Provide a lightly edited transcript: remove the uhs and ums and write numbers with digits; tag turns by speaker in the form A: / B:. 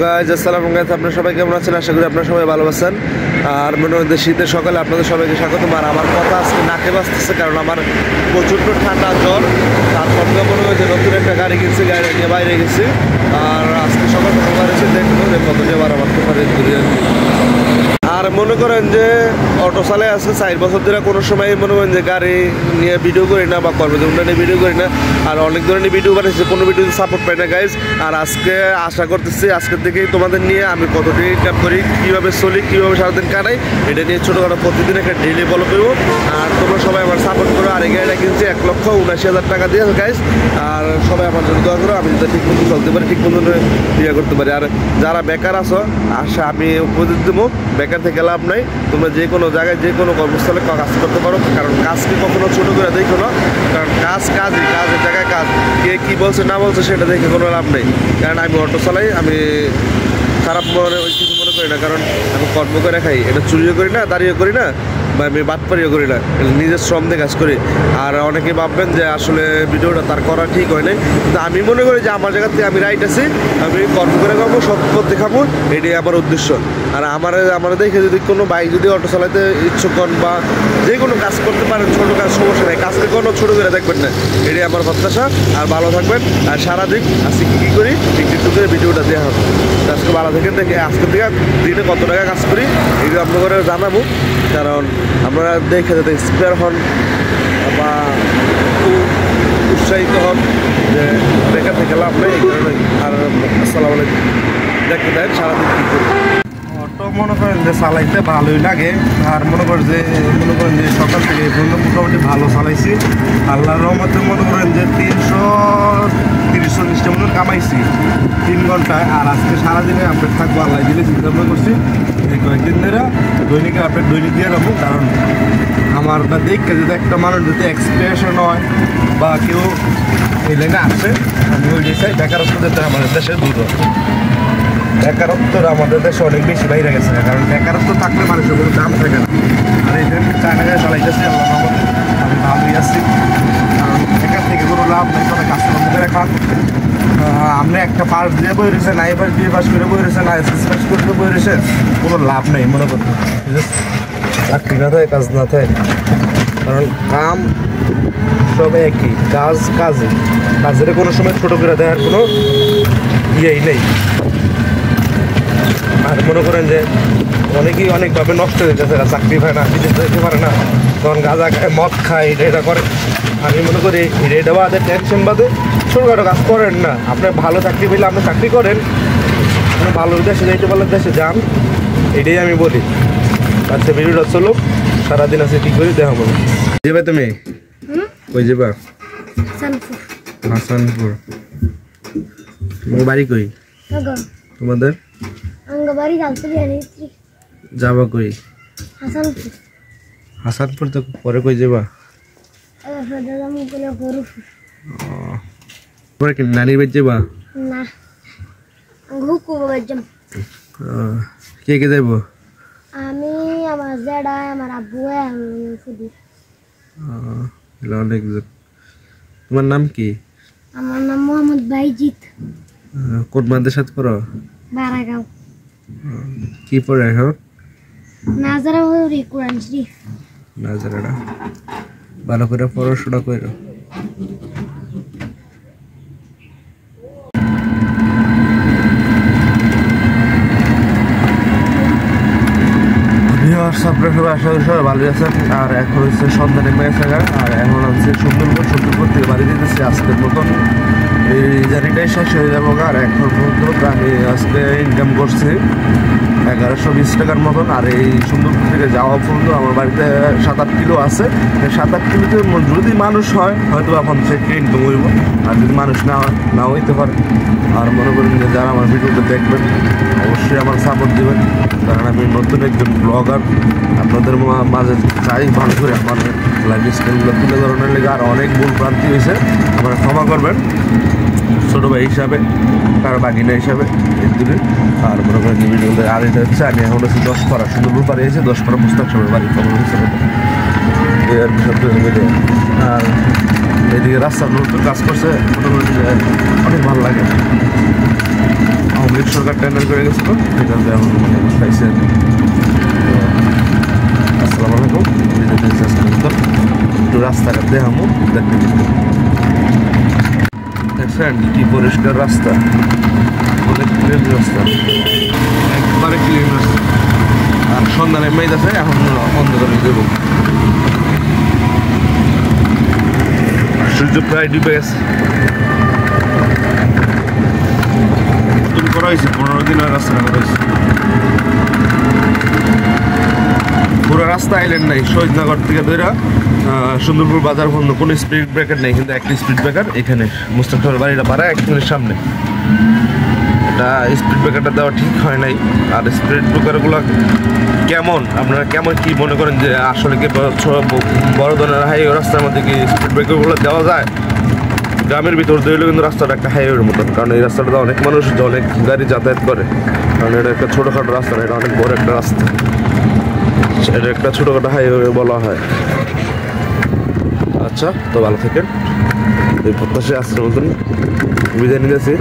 A: Guys আসসালামু আলাইকুম, আপনারা সবাই কেমন আছেন? আশা করি আপনারা সবাই ভালো আছেন। আর মনে হয় শীতের সকালে আপনাদের সবাইকে স্বাগতম। আর আমার কথা আজকে নাকে বাজতেছে, কারণ আমার প্রচণ্ড ঠান্ডা জ্বর। তার সঙ্গে মনে হয় যে নতুন একটা গাড়ি কিনছি, গাড়ি নিয়ে বাইরে গেছি। আর আজকে সকাল সকাল এসে দেখবো যে কত যাবার আমার কোথায় আর মনে করেন যে অটো চালায় আছে 4 বছর ধরে, কোনো সময় মনে করেন যে গাড়ি নিয়ে ভিডিও করি না বা কর্মজীবনটা নিয়ে ভিডিও করি না। আর অনেক ধরনের ভিডিও বানিয়েছি, কোনো ভিডিও সাপোর্ট পাই না গাইজ। আর আজকে আশা করতেছি আজকের থেকেই তোমাদের নিয়ে আমি কতটি ইনকাম করি, কীভাবে চলি, কীভাবে সারাদিন কাটাই, এটা নিয়ে ছোটোখাটো প্রতিদিন একটা ডেইলি ফলো করবো। আর তোমরা সবাই আমার সাপোর্ট করো। আর এই গাড়িটা কিনছি 1,79,000 টাকা দিয়ে গাইজ। আর সবাই আমার জন্য দোয়া করো, আমি যাতে ঠিক মতো চলতে পারি, ঠিক মতো ইয়ে করতে পারি। আর যারা বেকার আছো, আশা আমি উপদেশ দেবো, বেকার থেকে লাভ নাই। তোমরা যে কোনো জায়গায় যে কোনো কর্মস্থলে কাজ করতে পারো, কারণ কাজকে কখনো ছোটো করে দেখো না। কারণ কাজই কাজের জায়গায় কাজ, কে কী বলছে না বলছে সেটা দেখে কোনো লাভ নেই। কারণ আমি অটো চালাই, আমি খারাপ মনে ওই কিছু মনে করি না, কারণ আমি কর্ম করে খাই। এটা চুরিও করি না, দাঁড়িয়ে করি না, বা আমি বাটপাড়িও করি না, নিজের শ্রম দিয়ে কাজ করি। আর অনেকে ভাববেন যে আসলে ভিডিওটা তার করা ঠিক হয় নাই, কিন্তু আমি মনে করি যে আমার জায়গা থেকে আমি রাইট আছি, আমি কর্ম করে খাবো, সৎ পথ দেখাবো, এটাই আমার উদ্দেশ্য। আর আমার দেখে যদি কোনো বাইক যদি অটো চালাতে ইচ্ছুক হন বা যে কোনো কাজ করতে পারেন, ছোটো কাজ সমস্যা নেই, কাজকে কোনো ছোটো করে দেখবেন না, এটাই আমার প্রত্যাশা। আর ভালো থাকবেন। আর সারাদিন আজকে কী করি একটু করে ভিডিওটা দেওয়া হবে। আজকে ভালো থেকে দেখে আজকের থেকে দিনে কত টাকা কাজ করি এগুলো আপনাদের জানাবো, কারণ আপনারা দেখে যাতে ইন্সপায়ার হন বা উৎসাহিত হন যে বেকার থেকে লাভ নেই, এই কারণে। আর আসসালামু আলাইকুম, দেখতে দেন সারাদিন কী করি। অটো মনে করেন যে চালাইতে ভালোই লাগে। আর মনে করেন যে সকাল থেকে এই পর্যন্ত মোটামুটি ভালো চালাইছি। আল্লাহর রহমতে মনে করেন যে 330-40টা মতন কামাইছি 3 ঘন্টায়। আর আজকে সারাদিনে আপডেট থাকবো, আল্লাহ দিলে চিন্তা ভাবনা করছি এই কয়েকদিন ধরে দৈনিক আপডেট দৈনিক দিয়ে রাখবো। কারণ আমার দেখে যদি একটা মানুষ যদি এক্সপ্রেশন হয় বা কেউ এই লাইনে আসে, আমি ওই চাই বেকারত্ব যাতে আমাদের দেশে দূর হয়। বেকারত্ব আমাদের দেশে অনেক বেশি বাইরে গেছে, কারণ বেকারত্ব থাকলে মানুষের কোনো দাম থাকে না। আর এই জন্য চায়নাকে চালাইতেছি, আল্লাহ রহমতে আমি ভালোই আছি। কারণ বেকার থেকে কোনো লাভ নেই, কোনো কাজ কর্ম করে খান। আপনি একটা পাস দিয়ে বই রয়েছে, না এবার বিয়ে পাস করে বই রয়েছে, না এসএসসি পাস করে বই রয়েছে, কোনো লাভ নেই মনে করতে। চাকরি না থাকে, কাজ না থাকে, কারণ কাম সব একই, কাজের কোনো সময় ছোটো করে দেওয়ার কোনো ইয়েই নেই। আর মনে করেন যে অনেকেই অনেকভাবে নষ্ট হয়ে যাচ্ছে, চাকরি পায় না, বিদেশ যেতে পারে না, তখন গাঁজা খায়, মদ খায়, এটা করে। আমি মনে করি এটা বাদে টেনশন বাদে ছোটোখাটো কাজ করেন না। আপনি ভালো চাকরি পেলে আপনি চাকরি করেন, আপনি ভালো দেশে যাইতে পারলে দেশে যান, এটাই আমি বলি। আচ্ছা ভিডিওটা চলো, সারাদিন আছে কী করি দেখাবো। যাবে তুমি কই যাবা? হাসানপুর। তোমার বাড়ি কই? তোমাদের যাবা কই? হাসানপুর তো পরে কই যাবা? পরে কি নানির বাড়ি যাবা? কে কে যাইব?
B: আমি, আমার জেডা, আমার আব্বু,
A: অনেকজন। তোমার নাম কি?
B: আমার নাম মোহাম্মদ বাইজিৎ।
A: কোন মাদ্রাসাতে পড়ো?
B: বারাগাঁও।
A: কি পড়ো এখন?
B: নাজারা হরি কোরআন শরীফ।
A: নাজারাটা ভালো করে পড়াশোনা করো। আপনার সবাই আশা করি সবাই ভালো আছেন। আর এখন হচ্ছে সন্ধ্যা নেমে গেছে, আর এখন হচ্ছে সুন্দরপুর থেকে বাড়ি দিতেছি আজকের মতন। এই জার্নিটাই শেষ হয়ে যাবো। আর এখন পর্যন্ত আমি আজকে ইনকাম করছি 1120 টাকার মতন। আর এই সুন্দরপুর থেকে যাওয়া পর্যন্ত আমার বাড়িতে 7-8 কিলো আছে। 7-8 কিলোতে যদি মানুষ হয় হয়তো এখন থেকে ইনকাম হইব, আর যদি মানুষ না হইতে পারে। আর মনে করেন যে যারা আমার ভিডিওটা দেখবেন অবশ্যই আমার সাপোর্ট দেবেন, কারণ আমি নতুন একজন ব্লগার। আপনাদের মাঝে চাই ভালো করে আমার লাইফ স্টাইলগুলো তুলে ধরনের লেগে। আর অনেক ভুল ভ্রান্তি হয়েছে, আপনারা ক্ষমা করবেন ছোটো ভাই হিসাবে, কারো বাগিনা হিসাবে দূরে। আর মনে করেন যে ভিডিও আর এটা হচ্ছে আমি এখন হচ্ছে 10 পাড়া সুন্দরপুর পাড়ে এসে 10 পাড়া পুস্তক সবাই বাড়ি খবর হিসাবে। আর এদিকে রাস্তার নতুন কাজ করছে, মনে করেন যে অনেক ভালো লাগে। আওয়ামী সরকার টেন্ডার করে গেছিল, এটাতে এখন পাইছে। আসসালামু আলাইকুম, একটু রাস্তাঘাট দেখামো, দেখতে দেখছেন কি পরিষ্কার রাস্তা, অনেক ক্লিন রাস্তা, একবারে ক্লিন রাস্তা। আর সন্ধ্যা নেমেই আছে, এখন বন্ধ করে দেবো। সূর্য প্রায় ডুবে গেছে। নতুন করা হয়েছে, 15 দিনের রাস্তা করা হয়েছে। পুরো রাস্তা আইলেন নাই, শহীদনগর থেকে ধরে সুন্দরপুর বাজার পর্যন্ত কোনো স্পিড ব্রেকার নেই, কিন্তু একটা স্পিড ব্রেকার এখানে মুস্তাফার বাড়িটা পাড়া একজনের সামনে। এটা স্পিড ব্রেকারটা দেওয়া ঠিক হয় নাই। আর স্পিড ব্রেকারগুলো কেমন, আপনারা কেমন কি মনে করেন যে আসলে কি বড় ধরনের হাইওয়ে রাস্তার মধ্যে কি স্পিড ব্রেকারগুলো দেওয়া যায়? গ্রামের ভিতর দিলেও কিন্তু রাস্তাটা একটা হাইওয়ের মতন, কারণ এই রাস্তাটা অনেক মানুষ অনেক গাড়ি যাতায়াত করে, কারণ এটা একটা ছোটোখাটো রাস্তা না, এটা অনেক বড় একটা রাস্তা। এটা একটা ছোটোখাটো হাইওয়ে বলা হয়। আচ্ছা, তো ভালো থাকেন, এই প্রত্যাশায় আজকের মতন বিদায় নিতেছি।